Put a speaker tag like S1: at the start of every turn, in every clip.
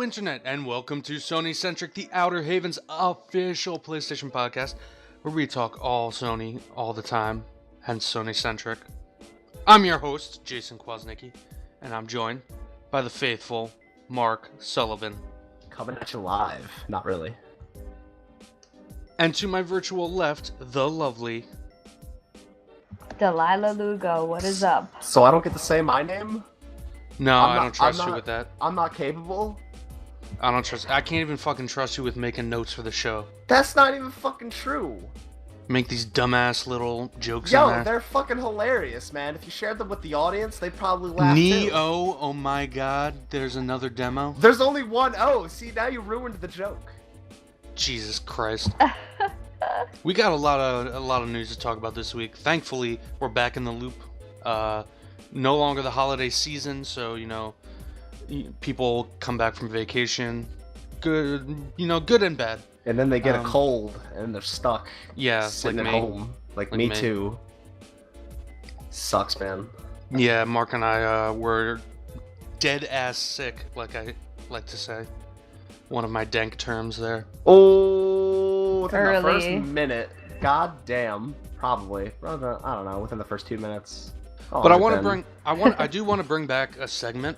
S1: Internet, and welcome to SonyCentric, the Outerhaven's official PlayStation podcast, where we talk all Sony all the time, hence SonyCentric. I'm your host, Jason Kwasnicki, and I'm joined by the faithful Mark Sullivan.
S2: Coming at you live. Not really.
S1: And to my virtual left, the lovely
S3: Delaila Lugo. What is up?
S2: So I don't get to say my name?
S1: No, I don't trust you with that.
S2: I'm not capable?
S1: I can't even fucking trust you with making notes for the show.
S2: That's not even fucking true.
S1: Make these dumbass little jokes in there.
S2: Yo, they're fucking hilarious, man. If you shared them with the audience, they'd probably laugh
S1: Nioh,
S2: too.
S1: oh my god, there's another demo.
S2: There's only one O. See, now you ruined the joke.
S1: Jesus Christ. We got a lot of news to talk about this week. Thankfully, we're back in the loop. No longer the holiday season, so people come back from vacation. Good, good and bad.
S2: And then they get a cold, and they're stuck.
S1: Yeah,
S2: sitting
S1: like
S2: at
S1: me.
S2: home. Like me too. Sucks, man.
S1: Yeah, Mark and I were dead ass sick, like I like to say. One of my dank terms there.
S2: Oh, within the first
S3: Early.
S2: minute. God damn. Probably. I don't know. Within the first 2 minutes.
S1: But I do want to bring back a segment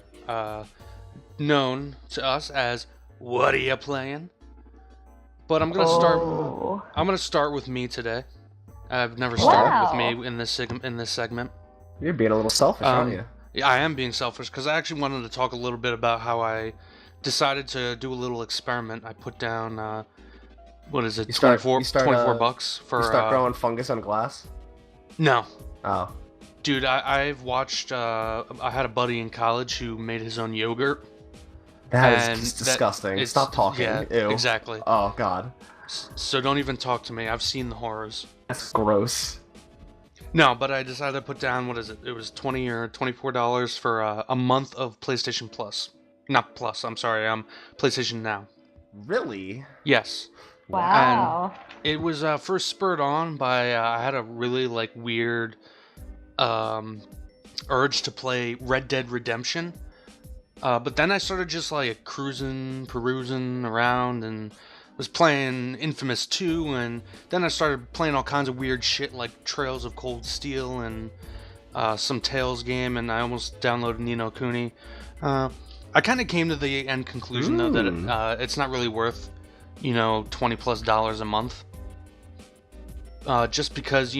S1: known to us as "What Are You Playing?" But I'm gonna start with me today. I've never started with me in this segment.
S2: You're being a little selfish, aren't you?
S1: Yeah, I am being selfish because I actually wanted to talk a little bit about how I decided to do a little experiment. I put down what is it, 24 bucks for.
S2: You start growing fungus on glass?
S1: No.
S2: Oh.
S1: Dude, I've watched. I had a buddy in college who made his own yogurt.
S2: That is disgusting. Stop talking.
S1: Yeah,
S2: Ew.
S1: Exactly.
S2: Oh god.
S1: So don't even talk to me. I've seen the horrors.
S2: That's gross.
S1: No, but I decided to put down, what is it? It was $20 or $24 for a month of PlayStation Plus. Not Plus, I'm sorry. PlayStation Now.
S2: Really?
S1: Yes.
S3: Wow.
S1: And it was first spurred on by I had a really weird urge to play Red Dead Redemption. But then I started just perusing around and was playing Infamous 2, and then I started playing all kinds of weird shit like Trails of Cold Steel and some Tales game, and I almost downloaded Ni no Kuni. I kind of came to the end conclusion though that it's not really worth, $20+ a month. Just because,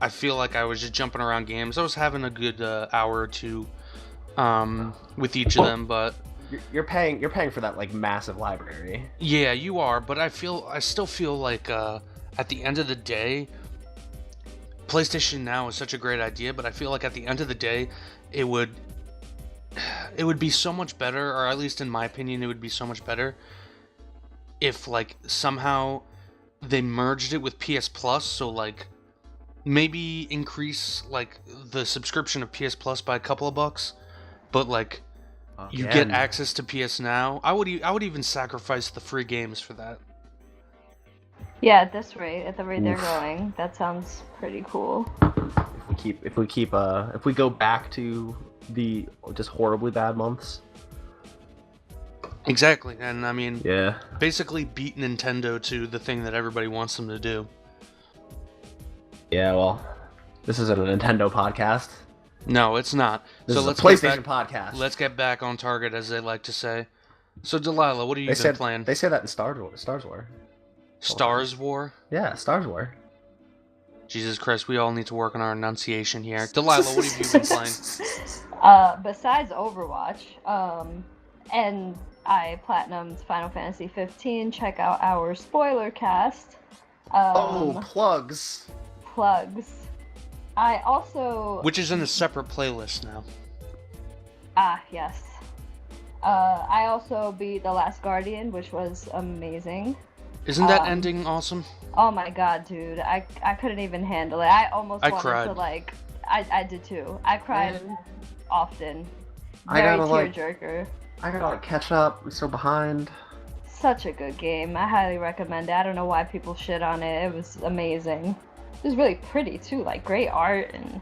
S1: I feel like I was just jumping around games. I was having a good hour or two with each of them, but
S2: you're paying for that massive library.
S1: Yeah, you are, but I still feel like at the end of the day, PlayStation Now is such a great idea, but I feel like at the end of the day, it would be so much better, or at least in my opinion, it would be so much better if somehow they merged it with PS Plus, so maybe increase the subscription of PS Plus by a couple of bucks, but you get access to PS Now. I would even sacrifice the free games for that.
S3: Yeah, at the rate they're going, that sounds pretty cool.
S2: If we go back to the just horribly bad months.
S1: Exactly, and I mean,
S2: yeah,
S1: basically beat Nintendo to the thing that everybody wants them to do.
S2: Yeah, well, this isn't a Nintendo podcast.
S1: No, it's not.
S2: This is a PlayStation podcast.
S1: Let's get back on target, as they like to say. So, Delaila, what have you been playing?
S2: They say that in Star Wars.
S1: Stars War?
S2: Yeah, Stars War.
S1: Jesus Christ, we all need to work on our enunciation here. Delaila, what have you been playing?
S3: Besides Overwatch, and I platinumed Final Fantasy 15. Check out our spoiler cast.
S2: Plugs.
S3: I also...
S1: Which is in a separate playlist now.
S3: Yes. I also beat The Last Guardian, which was amazing.
S1: Isn't that ending awesome?
S3: Oh my god, dude. I couldn't even handle it. I almost wanted
S1: cried.
S3: to, I did too. I cried often.
S2: I
S3: Very
S2: gotta,
S3: tearjerker.
S2: I gotta catch up. I'm so behind.
S3: Such a good game. I highly recommend it. I don't know why people shit on it. It was amazing. It was really pretty too, great art and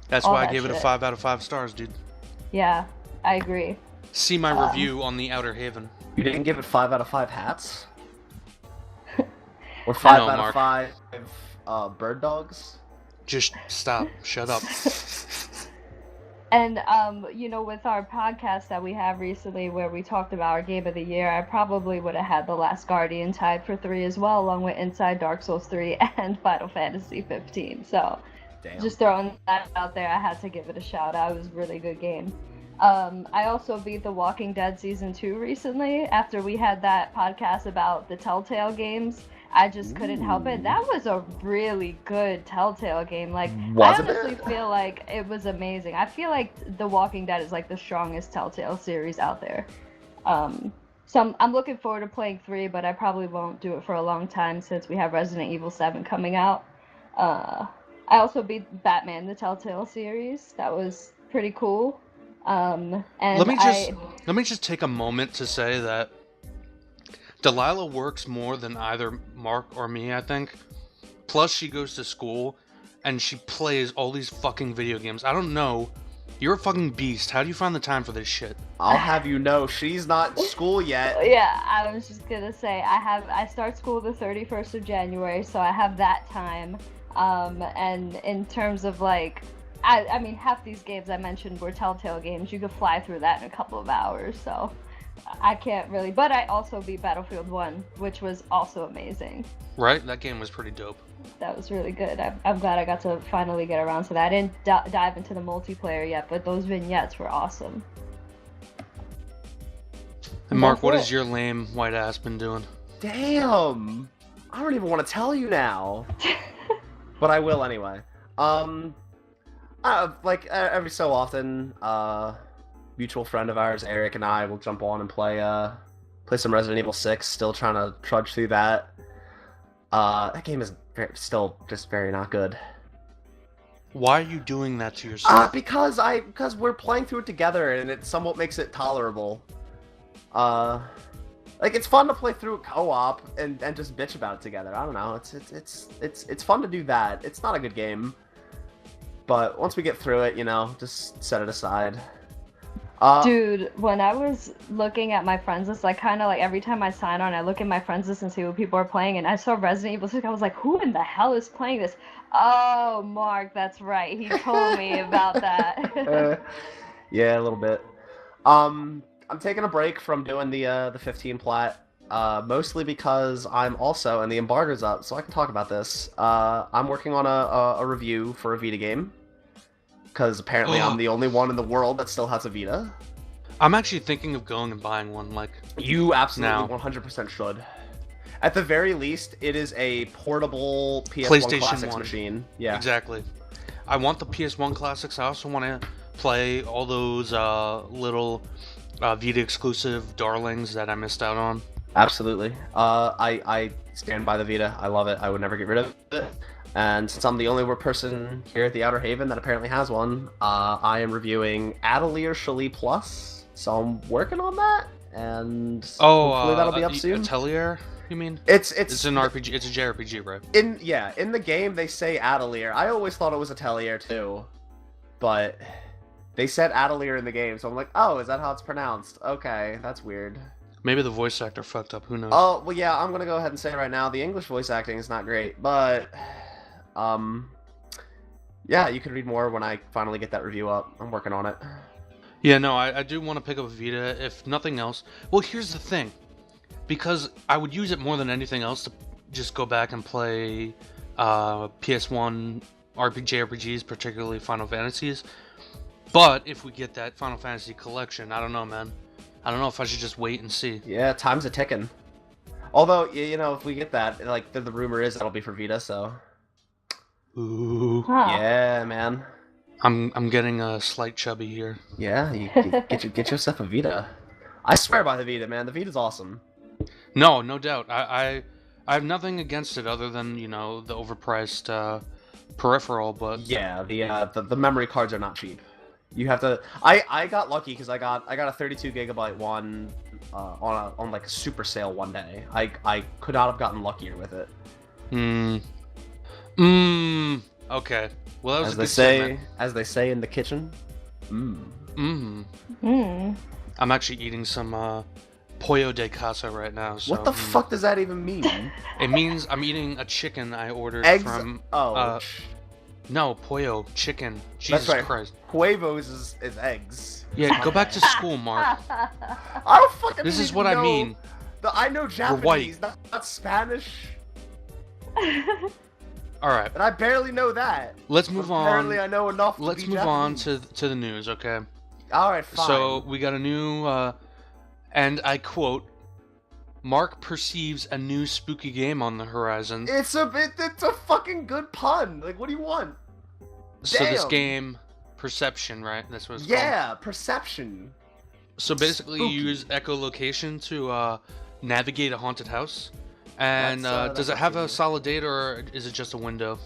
S1: That's
S3: all
S1: why I
S3: that
S1: gave it a
S3: shit.
S1: 5 out of 5 stars, dude.
S3: Yeah, I agree.
S1: see my review on the Outerhaven.
S2: You didn't give it 5 out of 5 hats? Or 5
S1: No,
S2: out
S1: Mark.
S2: of 5 bird dogs?
S1: Just stop. Shut up.
S3: And with our podcast that we have recently where we talked about our game of the year, I probably would have had The Last Guardian tied for 3 as well, along with Inside Dark Souls 3 and Final Fantasy 15. So
S2: Damn.
S3: just throwing that out there, I had to give it a shout out. It was a really good game. I also beat The Walking Dead Season 2 recently after we had that podcast about the Telltale games. I just couldn't help it. That was a really good Telltale game. Like, I honestly feel like it was amazing. I feel like The Walking Dead is like the strongest Telltale series out there. So I'm looking forward to playing 3, but I probably won't do it for a long time since we have Resident Evil 7 coming out. I also beat Batman, the Telltale series. That was pretty cool. And
S1: let me just take a moment to say that Delaila works more than either Mark or me, I think. Plus, she goes to school, and she plays all these fucking video games. I don't know. You're a fucking beast. How do you find the time for this shit?
S2: I'll have you know, she's not in school yet.
S3: Yeah, I was just gonna say, I start school the 31st of January, so I have that time. And in terms of, like, I mean, half these games I mentioned were Telltale games. You could fly through that in a couple of hours, so I can't really. But I also beat Battlefield 1, which was also amazing.
S1: Right? That game was pretty dope.
S3: That was really good. I'm glad I got to finally get around to that. I didn't dive into the multiplayer yet, but those vignettes were awesome.
S1: And Mark, what has your lame white ass been doing?
S2: Damn! I don't even want to tell you now. But I will anyway. Every so often, mutual friend of ours, Eric, and I will jump on and play some Resident Evil 6. Still trying to trudge through that. That game is still just very not good.
S1: Why are you doing that to yourself?
S2: Because we're playing through it together, and it somewhat makes it tolerable. It's fun to play through a co-op and just bitch about it together. I don't know. It's fun to do that. It's not a good game. But once we get through it, just set it aside.
S3: Dude, when I was looking at my friends list, kind of every time I sign on, I look at my friends list and see what people are playing, and I saw Resident Evil 6. I was like, who in the hell is playing this? Oh, Mark, that's right. He told me about that.
S2: Yeah, a little bit. I'm taking a break from doing the 15 plat, mostly because I'm also, and the embargo's up, so I can talk about this. I'm working on a review for a Vita game. Because apparently I'm the only one in the world that still has a Vita.
S1: I'm actually thinking of going and buying one,
S2: You absolutely
S1: now.
S2: 100% should. At the very least, it is a portable PS1
S1: PlayStation
S2: Classics
S1: 1.
S2: machine. Yeah.
S1: Exactly. I want the PS1 Classics. I also want to play all those little Vita exclusive darlings that I missed out on.
S2: Absolutely. I stand by the Vita. I love it. I would never get rid of it. And since I'm the only person here at the Outerhaven that apparently has one, I am reviewing Atelier Chalet Plus. So I'm working on that, and hopefully that'll be up soon.
S1: Atelier, you mean?
S2: It's
S1: an RPG. It's a JRPG, right?
S2: In the game they say Atelier. I always thought it was Atelier too, but they said Atelier in the game, so I'm like, oh, is that how it's pronounced? Okay, that's weird.
S1: Maybe the voice actor fucked up. Who knows?
S2: Oh well, yeah. I'm gonna go ahead and say right now the English voice acting is not great, but. Yeah, you can read more when I finally get that review up. I'm working on it.
S1: Yeah, no, I do want to pick up a Vita, if nothing else. Well, here's the thing. Because I would use it more than anything else to just go back and play PS1 JRPGs, particularly Final Fantasies. But if we get that Final Fantasy collection, I don't know, man. I don't know if I should just wait and see.
S2: Yeah, time's a ticking. Although, if we get that, the rumor is that'll be for Vita, so...
S1: Ooh.
S3: Huh.
S2: Yeah, man.
S1: I'm getting a slight chubby here.
S2: Yeah, you get yourself a Vita. I swear by the Vita, man. The Vita's awesome.
S1: No doubt. I have nothing against it other than, the overpriced peripheral, but
S2: yeah, the memory cards are not cheap. You have to. I got lucky because I got a 32 gigabyte one on a super sale one day. I could not have gotten luckier with it.
S1: Okay. Well, that was
S2: as they say in the kitchen.
S1: I'm actually eating some pollo de casa right now. So,
S2: What the fuck does that even mean?
S1: It means I'm eating a chicken I ordered
S2: Eggs?
S1: from.
S2: No,
S1: pollo, chicken. Jesus
S2: that's right.
S1: Christ.
S2: Huevos is eggs.
S1: Yeah, go back to school, Mark.
S2: I don't fucking.
S1: This is what I mean.
S2: I know Japanese, not Spanish.
S1: All right.
S2: And I barely know that.
S1: Let's move on.
S2: Apparently, I know enough.
S1: Let's
S2: to be
S1: move
S2: Japanese.
S1: on to the news, okay?
S2: All right, fine.
S1: So we got a new, and I quote: "Mark perceives a new spooky game on the horizon."
S2: It's a fucking good pun. Like, what do you want?
S1: So this
S2: Damn.
S1: game, Perception, right? That's what it's called.
S2: Yeah, Perception.
S1: So basically,
S2: Spooky.
S1: you use echolocation to navigate a haunted house. And does it have a solid date, or is it just a window?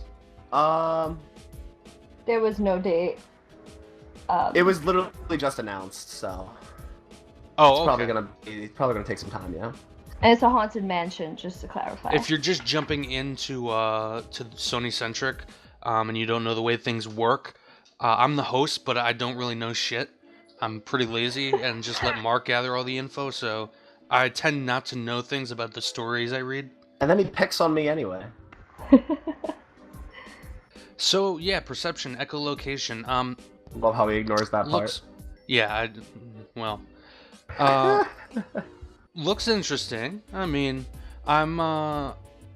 S3: There was no date.
S2: It was literally just announced, so
S1: Oh,
S2: it's
S1: okay.
S2: probably gonna take some time, yeah.
S3: And it's a haunted mansion, just to clarify.
S1: If you're just jumping into to SonyCentric, and you don't know the way things work, I'm the host, but I don't really know shit. I'm pretty lazy and just let Mark gather all the info, so I tend not to know things about the stories I read.
S2: And then he picks on me anyway.
S1: So yeah, perception, echolocation.
S2: Love how he ignores that part.
S1: Yeah, looks interesting. I mean, I'm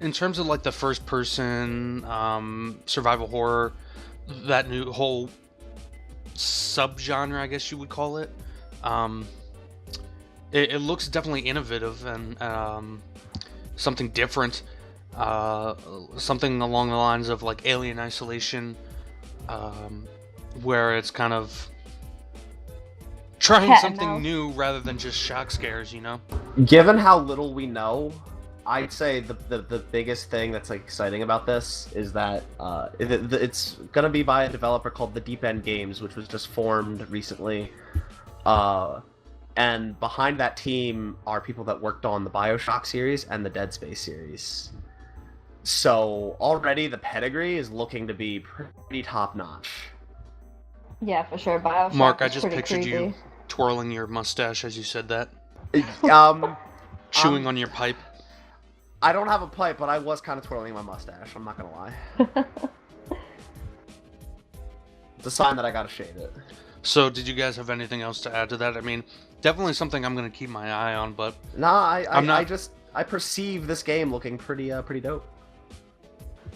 S1: in terms of like the first person survival horror, that new whole subgenre, I guess you would call it. It looks definitely innovative and something different. Something along the lines of like Alien Isolation, where it's kind of trying
S3: Cat and
S1: something
S3: mouse.
S1: new rather than just shock scares, you know?
S2: Given how little we know, I'd say the biggest thing that's like exciting about this is that it's gonna be by a developer called the Deep End Games, which was just formed recently. And behind that team are people that worked on the BioShock series and the Dead Space series. So already the pedigree is looking to be pretty top notch.
S3: Yeah, for sure. BioShock
S1: Mark, I
S3: is
S1: just
S3: pretty
S1: pictured
S3: creepy.
S1: you twirling your mustache as you said that.
S2: Um,
S1: Chewing on your pipe.
S2: I don't have a pipe, but I was kind of twirling my mustache. I'm not gonna lie. It's a sign that I gotta shave it.
S1: So, did you guys have anything else to add to that? I mean, definitely something I'm going to keep my eye on, but
S2: Nah,
S1: I'm not-
S2: I perceive this game looking pretty dope.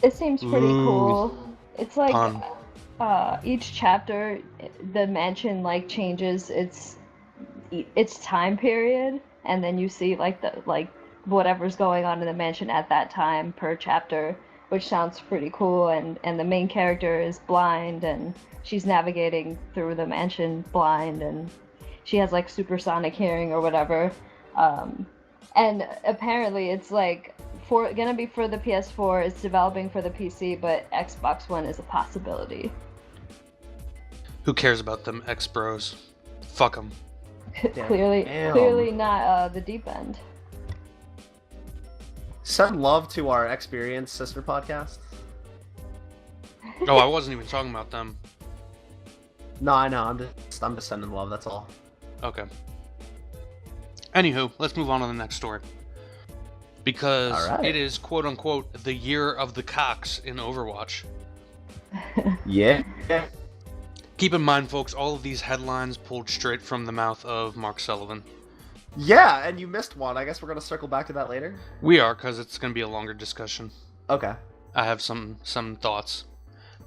S3: It seems pretty
S1: Ooh.
S3: cool. It's like
S1: Pun.
S3: each chapter, the mansion like changes its time period, and then you see like whatever's going on in the mansion at that time per chapter, which sounds pretty cool. And the main character is blind, and she's navigating through the mansion blind, and she has like supersonic hearing or whatever. And apparently it's like gonna be for the PS4. It's developing for the PC, but Xbox One is a possibility.
S1: who cares about them ex-bros? Fuck them.
S3: Clearly not the Deep End.
S2: Send love to our Experience sister podcast.
S1: Oh, I wasn't even talking about them.
S2: No, I know. I'm just sending love. That's all.
S1: Okay. Anywho, let's move on to the next story. Because
S2: Alright.
S1: it is, quote-unquote, the year of the cocks in Overwatch.
S2: Yeah.
S1: Keep in mind, folks, all of these headlines pulled straight from the mouth of Mark Sullivan.
S2: Yeah, and you missed one. I guess we're gonna circle back to that later.
S1: We are, because it's going to be a longer discussion.
S2: Okay.
S1: I have some thoughts.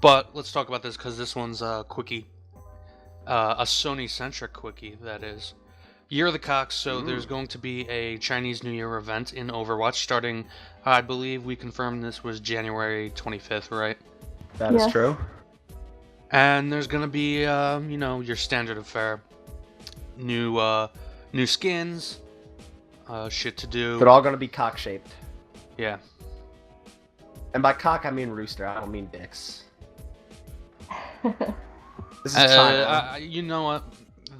S1: But let's talk about this, because this one's a quickie. A Sony-centric quickie, that is. Year of the Cocks, so there's going to be a Chinese New Year event in Overwatch starting, I believe we confirmed this was January 25th, right?
S2: That is
S3: Yes.
S2: true.
S1: And there's going to be, your standard affair. New skins, shit to do.
S2: They're all gonna be cock shaped.
S1: Yeah.
S2: And by cock I mean rooster. I don't mean dicks. This is China.
S1: You know what?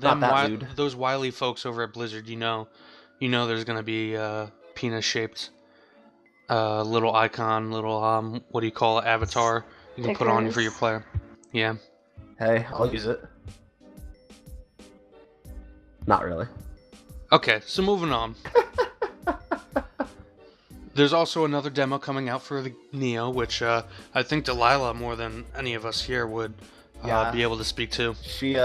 S2: Not that lewd.
S1: Those wily folks over at Blizzard, you know there's gonna be penis-shaped little icon, little what do you call it, avatar you can put on for your
S3: Stickers.
S1: player. Yeah.
S2: Hey, I'll use it. Not really.
S1: Okay, so moving on. There's also another demo coming out for the Nioh, which I think Delaila, more than any of us here, would be able to speak to.
S2: She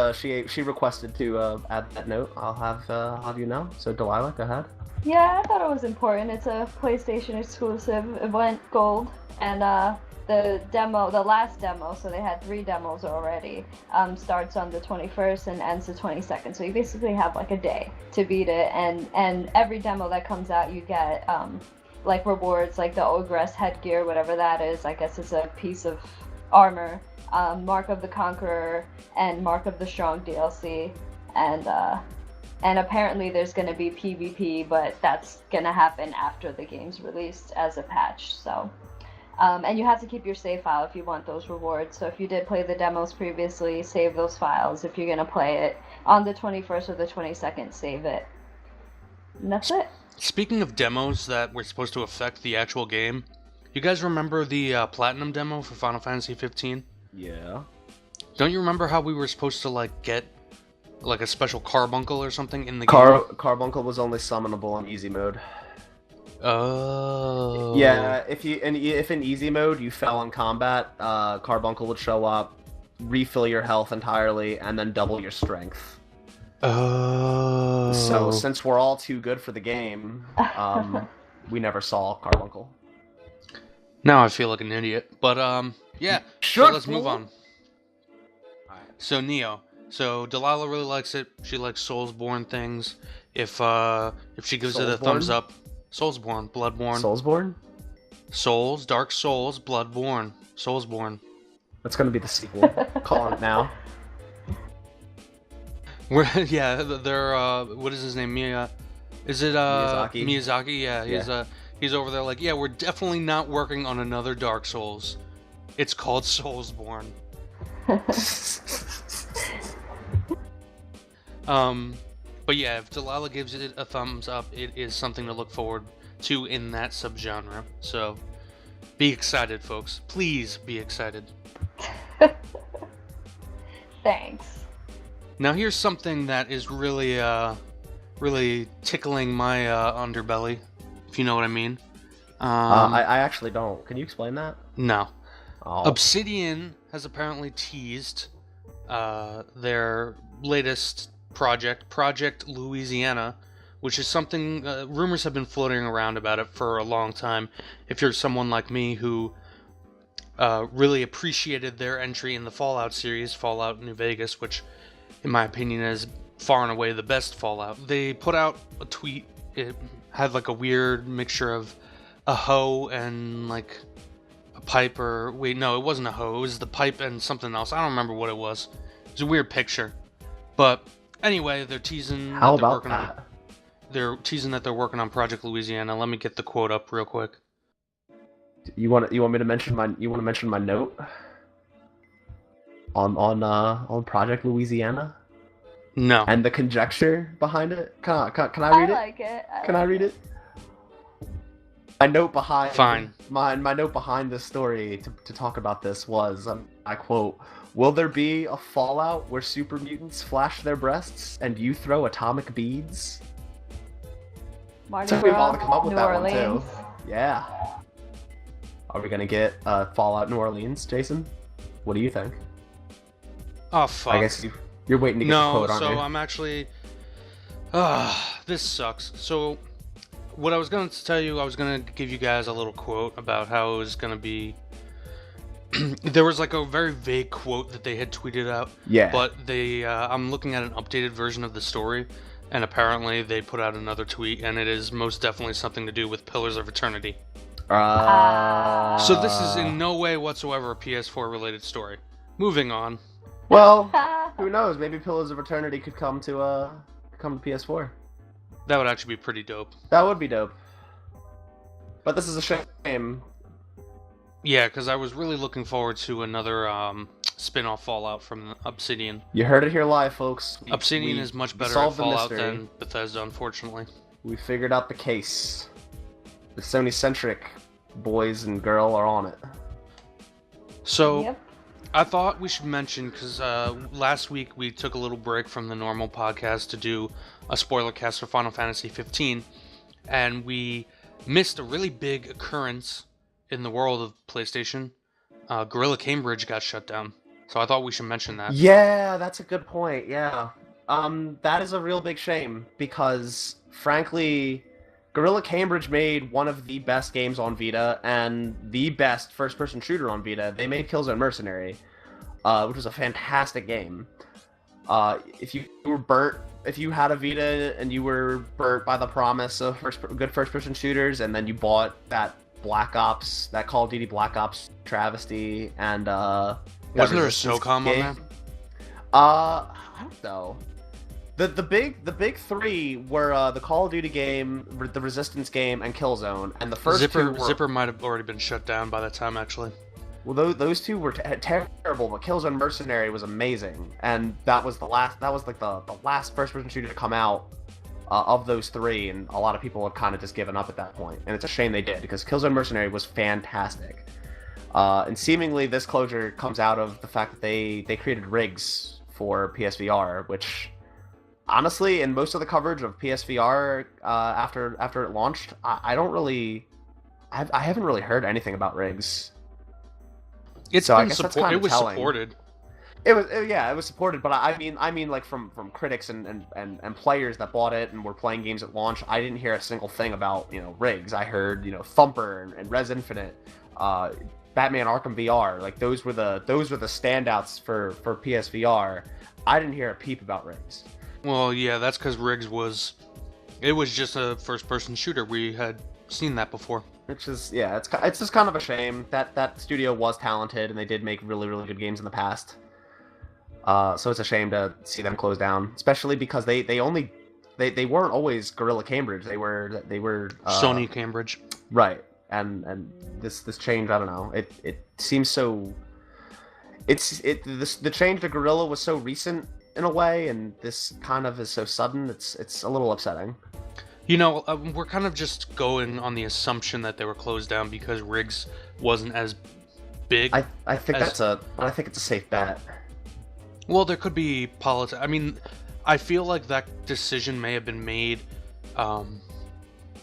S2: requested to add that note. I'll have you know. So Delilah, go ahead.
S3: Yeah, I thought it was important. It's a PlayStation exclusive. It went gold, and the last demo, so they had 3 demos already, starts on the 21st and ends the 22nd. So you basically have like a day to beat it, and every demo that comes out, you get like rewards, like the Ogress headgear, whatever that is. I guess it's a piece of armor, Mark of the Conqueror, and Mark of the Strong DLC, and apparently there's going to be PvP, but that's going to happen after the game's released as a patch. So, and you have to keep your save file if you want those rewards. So if you did play the demos previously, save those files. If you're going to play it on the 21st or the 22nd, save it. And that's it.
S1: Speaking of demos that were supposed to affect the actual game, you guys remember the Platinum demo for Final Fantasy 15?
S2: Yeah.
S1: Don't you remember how we were supposed to like get like a special carbuncle or something in the game?
S2: Carbuncle was only summonable in easy mode.
S1: Oh.
S2: Yeah, if in easy mode you fell in combat, Carbuncle would show up, refill your health entirely, and then double your strength.
S1: Oh.
S2: So since we're all too good for the game, we never saw Carbuncle.
S1: Now I feel like an idiot, but yeah. So let's move on. So Nioh. So Delilah really likes it. She likes Soulsborne things. If she gives it a thumbs up, Soulsborne, Bloodborne.
S2: Soulsborne?
S1: Souls, Dark Souls, Bloodborne, Soulsborne.
S2: That's gonna be the sequel. Calling it now.
S1: Yeah, they're what is his name? Is it
S2: Miyazaki?
S1: Miyazaki? Yeah, he's over there like, yeah, we're definitely not working on another Dark Souls. It's called Soulsborne. But yeah, if Delilah gives it a thumbs up, it is something to look forward to in that subgenre. So be excited, folks. Please be excited.
S3: Thanks.
S1: Now here's something that is really, really tickling my underbelly, if you know what I mean.
S2: I actually don't. Can you explain that?
S1: No.
S2: Oh.
S1: Obsidian has apparently teased their latest project, Project Louisiana, which is something, rumors have been floating around about it for a long time. If you're someone like me who really appreciated their entry in the Fallout series, Fallout New Vegas, which in my opinion is far and away the best Fallout. They put out a tweet. It had like a weird mixture of a hoe and like a pipe, or wait, no, it wasn't a hoe. It was the pipe and something else. I don't remember what it was. It was a weird picture. But anyway, they're teasing
S2: How
S1: that they're
S2: about
S1: working
S2: that?
S1: on. They're teasing that they're working on Project Louisiana. Let me get the quote up real quick.
S2: You want me to mention my note on Project Louisiana?
S1: No.
S2: And the conjecture behind it? Can I read it?
S3: I like it.
S2: Can I read it? My note behind
S1: Fine.
S2: my note behind this story to talk about this was, I quote, "Will there be a Fallout where super mutants flash their breasts and you throw atomic beads?"
S3: Mardi
S2: Took me a while to
S3: Gras,
S2: come up with
S3: New
S2: that
S3: Orleans.
S2: one too. Yeah. Are we gonna get Fallout New Orleans, Jason? What do you think?
S1: Oh fuck.
S2: I guess you're waiting to get the quote, aren't you?
S1: So I'm actually. This sucks. So, what I was going to tell you, I was going to give you guys a little quote about how it was going to be. There was like a very vague quote that they had tweeted out.
S2: Yeah.
S1: But they, I'm looking at an updated version of the story, and apparently they put out another tweet, and it is most definitely something to do with Pillars of Eternity. So this is in no way whatsoever a PS4 related story. Moving on.
S2: Well, who knows? Maybe Pillars of Eternity could come to PS4.
S1: That would actually be pretty dope.
S2: That would be dope. But this is a shame.
S1: Yeah, because I was really looking forward to another spin-off Fallout from Obsidian.
S2: You heard it here live, folks.
S1: Obsidian is much better at
S2: solved the
S1: Fallout
S2: mystery.
S1: than Bethesda, unfortunately.
S2: We figured out the case. The SonyCentric boys and girl are on it.
S1: So,
S3: Yep.
S1: I thought we should mention, because last week we took a little break from the normal podcast to do a spoiler cast for Final Fantasy 15, and we missed a really big occurrence in the world of PlayStation. Gorilla Cambridge got shut down, so I thought we should mention that.
S2: Yeah, that's a good point. Yeah, that is a real big shame because, frankly, Gorilla Cambridge made one of the best games on Vita and the best first-person shooter on Vita. They made Killzone Mercenary, which was a fantastic game. If you were burnt, if you had a Vita and you were burnt by the promise of good first-person shooters, and then you bought that Call of Duty Black Ops travesty, and
S1: wasn't there a SOCOM on that?
S2: I don't know. The big three were the Call of Duty game, the Resistance game, and Killzone, and the first
S1: Zipper might have already been shut down by that time, actually.
S2: Well, those two were terrible, but Killzone Mercenary was amazing, and that was the last first-person shooter to come out of those three, and a lot of people had kind of just given up at that point, and it's a shame they did because Killzone Mercenary was fantastic. And seemingly this closure comes out of the fact that they created rigs for PSVR, which, honestly, in most of the coverage of PSVR after it launched, I haven't really heard anything about rigs.
S1: It was supported.
S2: It was supported, but I mean like from critics and players that bought it and were playing games at launch, I didn't hear a single thing about rigs. I heard Thumper and Res Infinite, Batman Arkham VR, like those were the standouts for PSVR. I didn't hear a peep about rigs.
S1: Well, yeah, that's because rigs was just a first-person shooter. We had seen that before.
S2: Which is, yeah, it's just kind of a shame. That studio was talented and they did make really, really good games in the past. So it's a shame to see them close down, especially because they weren't always Gorilla Cambridge. They were
S1: Sony Cambridge.
S2: Right. And this change, I don't know. It seems so. The change to Gorilla was so recent in a way, and this kind of is so sudden. It's a little upsetting.
S1: We're kind of just going on the assumption that they were closed down because rigs wasn't as big.
S2: I think it's a safe bet.
S1: Well, there could be politics. I mean, I feel like that decision may have been made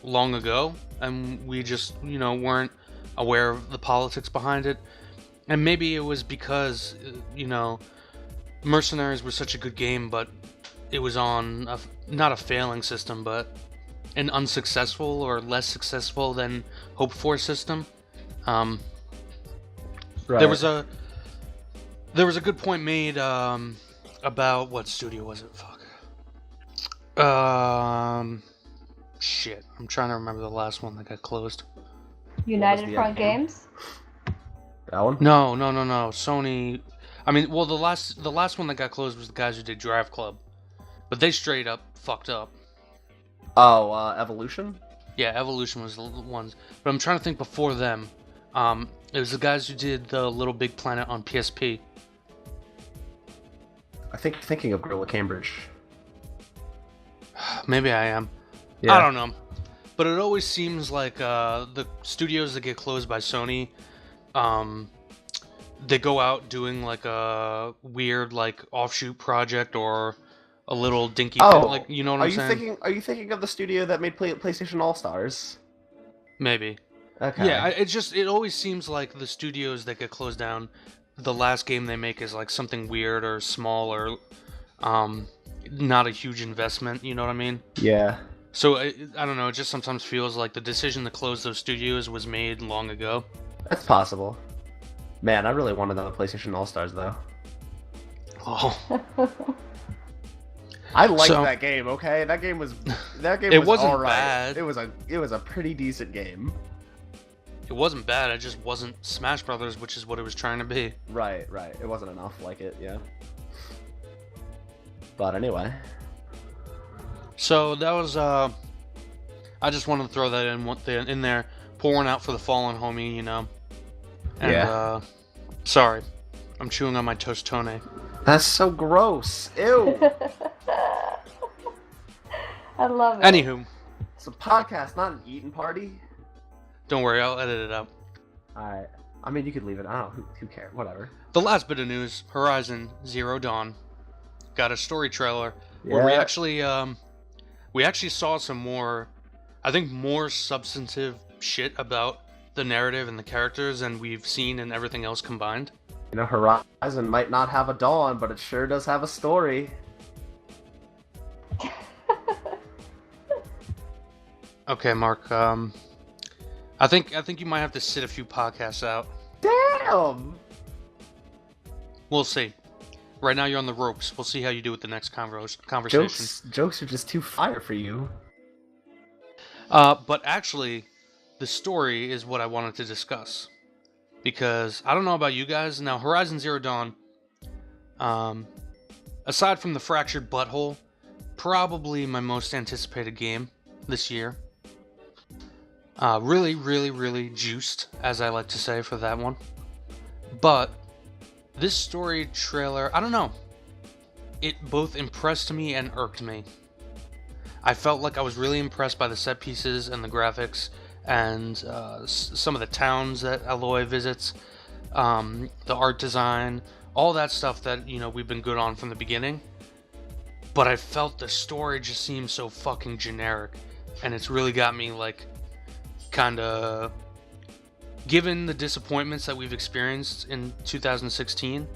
S1: long ago, and we just, weren't aware of the politics behind it. And maybe it was because, Mercenaries was such a good game, but it was on not a failing system, but an unsuccessful or less successful than hoped for system. Right. There was a good point made about what studio was it? Fuck. Shit. I'm trying to remember the last one that got closed.
S3: United Front Games?
S2: That one?
S1: No. Sony. I mean, well, the last one that got closed was the guys who did Drive Club, but they straight up fucked up.
S2: Oh, Evolution?
S1: Yeah, Evolution was the ones. But I'm trying to think before them. It was the guys who did the Little Big Planet on PSP.
S2: I think thinking of Gorilla Cambridge.
S1: Maybe I am. Yeah. I don't know. But it always seems like the studios that get closed by Sony, they go out doing like a weird like offshoot project or a little dinky thing, like, you know what I'm saying?
S2: Are you thinking of the studio that made PlayStation All-Stars?
S1: Maybe.
S2: Okay.
S1: Yeah, it always seems like the studios that get closed down, the last game they make is like something weird or small or not a huge investment, you know what I mean?
S2: Yeah.
S1: So I don't know, it just sometimes feels like the decision to close those studios was made long ago.
S2: That's possible. Man, I really wanted them on PlayStation All-Stars though.
S1: Oh.
S2: I liked that game. Okay, that game was
S1: wasn't
S2: all right.
S1: bad.
S2: It was a pretty decent game.
S1: It wasn't bad. It just wasn't Smash Brothers, which is what it was trying to be.
S2: Right. It wasn't enough like it. Yeah. But anyway.
S1: So that was I just wanted to throw that in there, pouring out for the fallen homie, And
S2: yeah.
S1: Sorry, I'm chewing on my tostone.
S2: That's so gross. Ew.
S3: I love it.
S1: Anywho.
S2: It's a podcast, not an eating party.
S1: Don't worry, I'll edit it out.
S2: Alright. I mean, you could leave it. I don't know. Who cares? Whatever.
S1: The last bit of news: Horizon Zero Dawn got a story trailer where we actually saw some more, I think, more substantive shit about the narrative and the characters than we've seen in everything else combined.
S2: You know, Horizon might not have a dawn, but it sure does have a story.
S1: Okay, Mark. I think you might have to sit a few podcasts out.
S2: Damn.
S1: We'll see. Right now you're on the ropes. We'll see how you do with the next conversation.
S2: Jokes are just too fire for you.
S1: But actually, the story is what I wanted to discuss. Because I don't know about you guys. Now, Horizon Zero Dawn, aside from the Fractured Butthole, probably my most anticipated game this year. Really, really, really juiced, as I like to say for that one. But this story trailer, I don't know. It both impressed me and irked me. I felt like I was really impressed by the set pieces and the graphics and some of the towns that Aloy visits, the art design, all that stuff that, you know, we've been good on from the beginning. But I felt the story just seemed so fucking generic, and it's really got me, like, kind of, given the disappointments that we've experienced in 2016,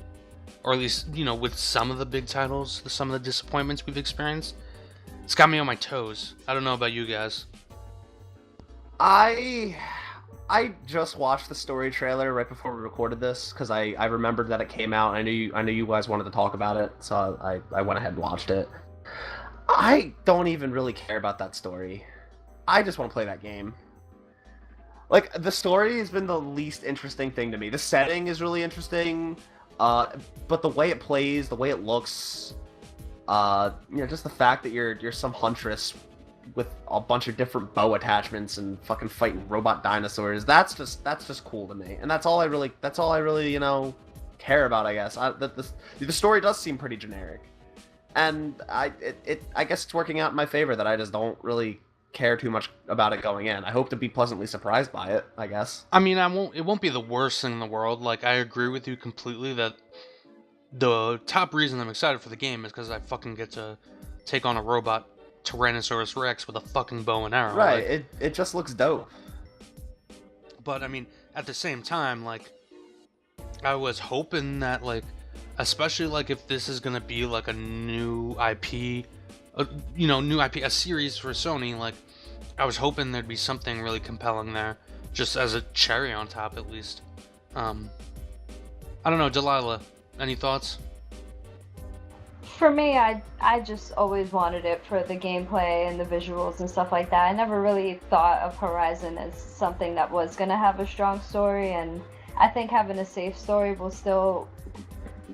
S1: or at least, you know, with some of the big titles, some of the disappointments we've experienced, it's got me on my toes. I don't know about you guys.
S2: I just watched the story trailer right before we recorded this because I remembered that it came out. And I knew you guys wanted to talk about it, so I went ahead and watched it. I don't even really care about that story. I just want to play that game. Like, the story has been the least interesting thing to me. The setting is really interesting, but the way it plays, the way it looks, you know, just the fact that you're some huntress with a bunch of different bow attachments and fucking fighting robot dinosaurs. That's just cool to me, and that's all I really you know care about. I guess the story does seem pretty generic, and I guess it's working out in my favor that I just don't really care too much about it going in. I hope to be pleasantly surprised by it, I guess.
S1: I mean, it won't be the worst thing in the world. Like, I agree with you completely that the top reason I'm excited for the game is because I fucking get to take on a robot Tyrannosaurus Rex with a fucking bow and arrow.
S2: Right,
S1: like,
S2: it just looks dope.
S1: But, I mean, at the same time, like, I was hoping that, like, especially, like, if this is gonna be, like, a new IP, a series for Sony, like, I was hoping there'd be something really compelling there, just as a cherry on top, at least. I don't know, Delaila, any thoughts?
S3: For me, I just always wanted it for the gameplay and the visuals and stuff like that. I never really thought of Horizon as something that was going to have a strong story, and I think having a safe story will still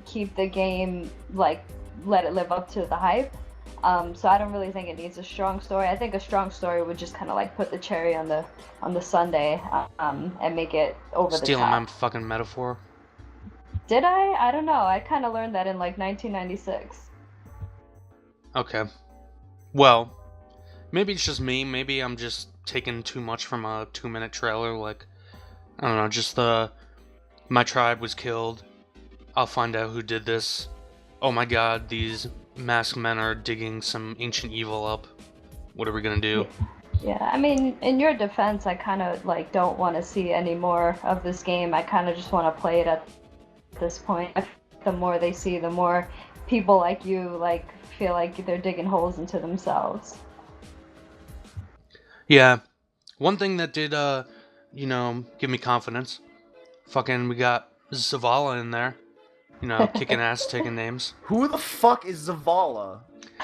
S3: keep the game, like, let it live up to the hype. So I don't really think it needs a strong story. I think a strong story would just kind of like put the cherry on the sundae, and make it over the top.
S1: Stealing my fucking metaphor.
S3: Did I? I don't know. I kind of learned that in like 1996.
S1: Okay. Well, maybe it's just me. Maybe I'm just taking too much from a 2-minute trailer. Like, I don't know, just my tribe was killed. I'll find out who did this. Oh my god, these masked men are digging some ancient evil up. What are we gonna do?
S3: Yeah, I mean, in your defense, I kind of like don't want to see any more of this game. I kind of just want to play it at this point. The more they see, the more people like you like feel like they're digging holes into themselves.
S1: Yeah. One thing that did, give me confidence. Fucking, we got Zavala in there. You know, kicking ass, taking names.
S2: Who the fuck is Zavala?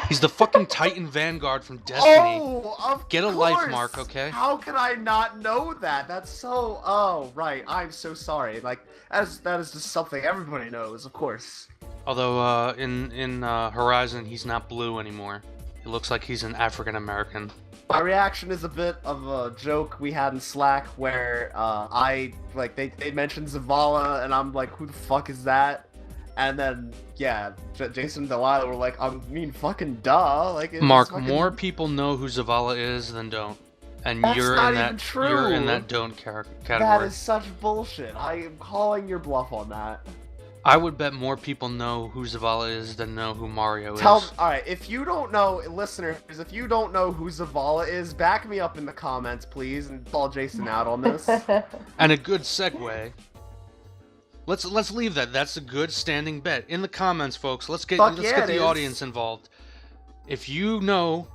S1: He's the fucking Titan Vanguard from Destiny.
S2: Oh, of
S1: Get a
S2: course.
S1: life, Mark, okay?
S2: How could I not know that? That's so... Oh, right. I'm so sorry. Like, that is just something everybody knows, of course.
S1: Although, in Horizon, he's not blue anymore. It looks like he's an African American.
S2: My reaction is a bit of a joke we had in Slack where they mentioned Zavala and I'm like, who the fuck is that? And then, yeah, Jason and Delilah were like, I mean, fucking duh. Like,
S1: Mark, more people know who Zavala is than don't. and
S2: That's
S1: you're
S2: not
S1: in that
S2: even true.
S1: you're in that don't category.
S2: That is such bullshit. I am calling your bluff on that.
S1: I would bet more people know who Zavala is than know who Mario is.
S2: Alright, if you don't know, listeners, if you don't know who Zavala is, back me up in the comments, please, and call Jason out on this.
S1: And a good segue. Let's leave that. That's a good standing bet. In the comments, folks, let's get the audience involved. If you know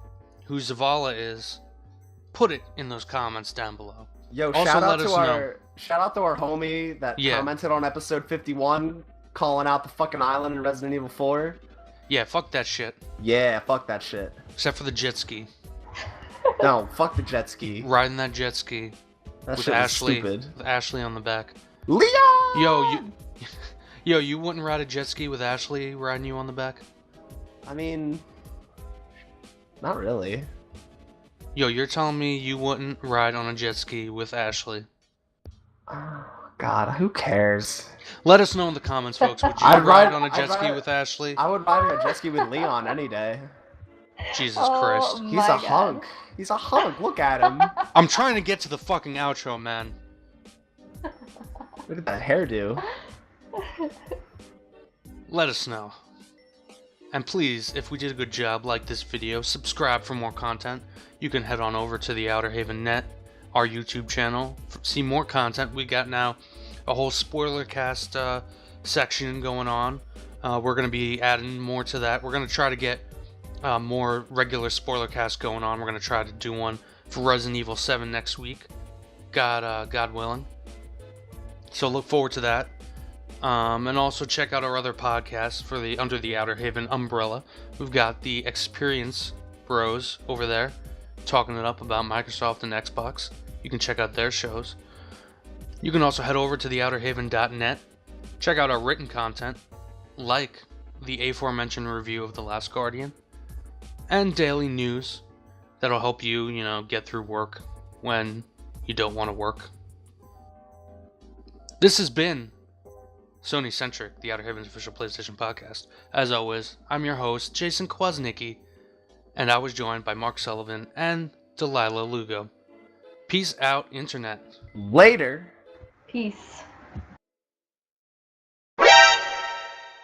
S1: who Zavala is, put it in those comments down below.
S2: Yo,
S1: also,
S2: shout out to our homie that commented on episode 51, calling out the fucking island in Resident Evil 4.
S1: Yeah, fuck that shit.
S2: Yeah, fuck that shit.
S1: Except for the jet ski.
S2: No, fuck the jet ski.
S1: Riding that jet ski with Ashley, with Ashley on the back.
S2: Leon!
S1: Yo, you wouldn't ride a jet ski with Ashley riding you on the back?
S2: I mean, not really.
S1: Yo, you're telling me you wouldn't ride on a jet ski with Ashley?
S2: God, who cares?
S1: Let us know in the comments, folks. Would you ride on a jet ski with Ashley?
S2: I would ride on a jet ski with Leon any day.
S1: Jesus Christ.
S2: He's a hunk. He's a hunk. Look at him.
S1: I'm trying to get to the fucking outro, man.
S2: Look at that hairdo.
S1: Let us know. And please, if we did a good job, like this video, subscribe for more content. You can head on over to the Outerhaven Net, our YouTube channel, see more content. We got now a whole spoiler cast section going on. We're going to be adding more to that. We're going to try to get more regular spoiler cast going on. We're going to try to do one for Resident Evil 7 next week, God willing. So look forward to that. And also check out our other podcasts for under the Outerhaven umbrella. We've got the Experience Bros over there talking it up about Microsoft and Xbox. You can check out their shows. You can also head over to theouterhaven.net, check out our written content, like the aforementioned review of The Last Guardian, and daily news that'll help you, get through work when you don't want to work. This has been SonyCentric, the Outerhaven's official PlayStation podcast. As always, I'm your host, Jason Kwasnicki, and I was joined by Mark Sullivan and Delaila Lugo. Peace out, Internet.
S2: Later.
S3: Peace.